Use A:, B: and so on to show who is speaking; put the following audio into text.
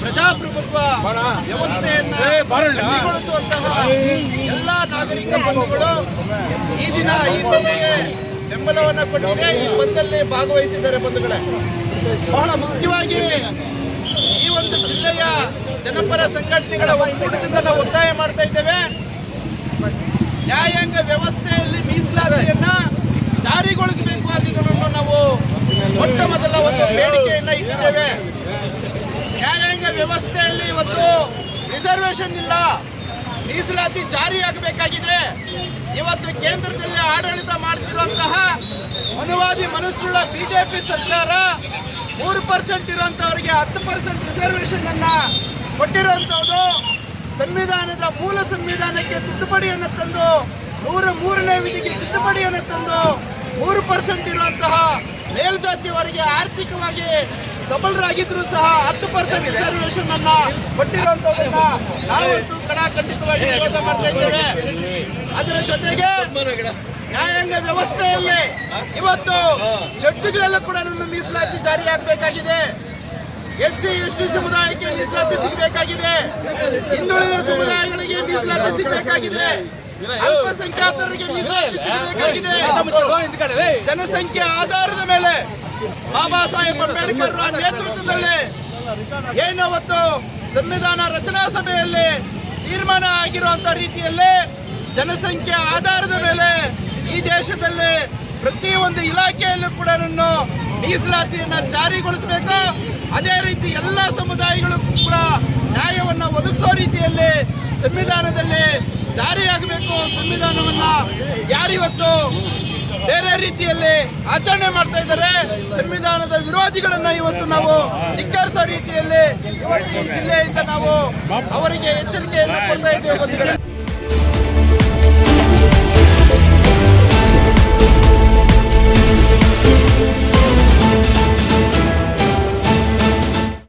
A: ಪ್ರಜಾಪ್ರಭುತ್ವ ವ್ಯವಸ್ಥೆಯನ್ನ ಗಟ್ಟಿಗೊಳಿಸುವಂತಹ ಎಲ್ಲ ನಾಗರಿಕ ಬಂಧುಗಳು ಈ ದಿನ ಈ ಬಂದ್ಗೆ ಬೆಂಬಲವನ್ನು ಕೊಟ್ಟಿದೆ. ಈ ಬಂದಲ್ಲಿ ಭಾಗವಹಿಸಿದ್ದಾರೆ ಬಂಧುಗಳೇ. ಬಹಳ ಮುಖ್ಯವಾಗಿ ಈ ಒಂದು ಜಿಲ್ಲೆಯ ಜನಪರ ಸಂಘಟನೆಗಳ ಒಕ್ಕೂಟದಿಂದ ನಾವು ಒತ್ತಾಯ ಮಾಡ್ತಾ ಇದ್ದೇವೆ. ನ್ಯಾಯಾಂಗ ವ್ಯವಸ್ಥೆಯಲ್ಲಿ ಮೀಸಲಾತಿಯನ್ನ ಜಾರಿಗೊಳಿಸಬೇಕು ಅನ್ನೋದನ್ನು ನಾವು ಮೊಟ್ಟ ಮೊದಲ ಒಂದು ಬೇಡಿಕೆಯನ್ನ ಇಟ್ಟಿದ್ದೇವೆ. ನ್ಯಾಯಾಂಗ ವ್ಯವಸ್ಥೆಯಲ್ಲಿ ಇವತ್ತು ರಿಸರ್ವೇಶನ್ ಇಲ್ಲ, ಮೀಸಲಾತಿ ಜಾರಿಯಾಗಬೇಕಾಗಿದೆ. ಇವತ್ತು ಕೇಂದ್ರದಲ್ಲಿ ಆಡಳಿತ ಮಾಡ್ತಿರುವಂತಹ ಮನುವಾದಿ ಮನಸ್ಸುಳ್ಳ ಬಿಜೆಪಿ ಸರ್ಕಾರ 3% ಇರುವಂತವರಿಗೆ 10% ರಿಸರ್ವೇಶನ್ ಅನ್ನ ಕೊಟ್ಟಿರುವಂತದ್ದು, ಸಂವಿಧಾನದ ಮೂಲ ಸಂವಿಧಾನಕ್ಕೆ ತಿದ್ದುಪಡಿಯನ್ನು ತಂದು 103ನೇ ವಿಧಿಗೆ ತಿದ್ದುಪಡಿಯನ್ನು ತಂದು 3% ಇರುವಂತಹ ಮೇಲ್ಜಾತಿಯವರಿಗೆ ಆರ್ಥಿಕವಾಗಿ ಸಬಲರಾಗಿದ್ರು ಸಹ 10% ರಿಸರ್ವೇಶನ್ ಅನ್ನ ಕೊಟ್ಟಿರುವಂತದನ್ನ ನಾವಂತೂ ಖಂಡಿತವಾಗಿ ವಿರೋಧ ಮಾಡ್ತಾ ಇದ್ದೇವೆ. ಅದರ ಜೊತೆಗೆ ನ್ಯಾಯಾಂಗ ವ್ಯವಸ್ಥೆಯಲ್ಲಿ ಇವತ್ತು ಜಡ್ಜ್ಗಳೆಲ್ಲ ಕೂಡ ಮೀಸಲಾತಿ ಜಾರಿಯಾಗಬೇಕಾಗಿದೆ. ಎಸ್ಸಿ ಎಸ್ಟಿ ಸಮುದಾಯಕ್ಕೆ ಮೀಸಲಾತಿ ಸಿಗಬೇಕಾಗಿದೆ, ಹಿಂದುಳಿದ ಸಮುದಾಯಗಳಿಗೆ ಮೀಸಲಾತಿ ಸಿಗಬೇಕಾಗಿದೆ, ಅಲ್ಪಸಂಖ್ಯಾತರಿಗೆ ಮೀಸಲಾತಿ ಸಿಗಬೇಕಾಗಿದೆ. ಜನಸಂಖ್ಯೆ ಆಧಾರದ ಮೇಲೆ ಬಾಬಾ ಸಾಹೇಬ್ ಅಂಬೇಡ್ಕರ್ ನೇತೃತ್ವದಲ್ಲಿ ಏನವತ್ತು ಸಂವಿಧಾನ ರಚನಾ ಸಭೆಯಲ್ಲಿ ತೀರ್ಮಾನ ಆಗಿರುವಂತ ರೀತಿಯಲ್ಲಿ ಜನಸಂಖ್ಯೆ ಆಧಾರದ ಮೇಲೆ ಈ ದೇಶದಲ್ಲಿ ಪ್ರತಿಯೊಂದು ಇಲಾಖೆಯಲ್ಲೂ ಕೂಡ ಮೀಸಲಾತಿಯನ್ನ ಜಾರಿಗೊಳಿಸಬೇಕು. ಅದೇ ರೀತಿ ಎಲ್ಲ ಸಮುದಾಯಗಳು ಕೂಡ ನ್ಯಾಯವನ್ನ ಒದಗಿಸೋ ರೀತಿಯಲ್ಲಿ ಸಂವಿಧಾನದಲ್ಲಿ ಜಾರಿಯಾಗಬೇಕು. ಸಂವಿಧಾನವನ್ನ ಯಾರಿವತ್ತು ಬೇರೆ ರೀತಿಯಲ್ಲಿ ಆಚರಣೆ ಮಾಡ್ತಾ ಇದ್ದಾರೆ, ಸಂವಿಧಾನದ ವಿರೋಧಿಗಳನ್ನ ಇವತ್ತು ನಾವು ಧಿಕ್ಕರಿಸೋ ರೀತಿಯಲ್ಲಿ ಇವತ್ತು ಈ ಜಿಲ್ಲೆಯಿಂದ ನಾವು ಅವರಿಗೆ ಎಚ್ಚರಿಕೆಯನ್ನು ಕೊಡ್ತಾ ಇದ್ದೇವೆ.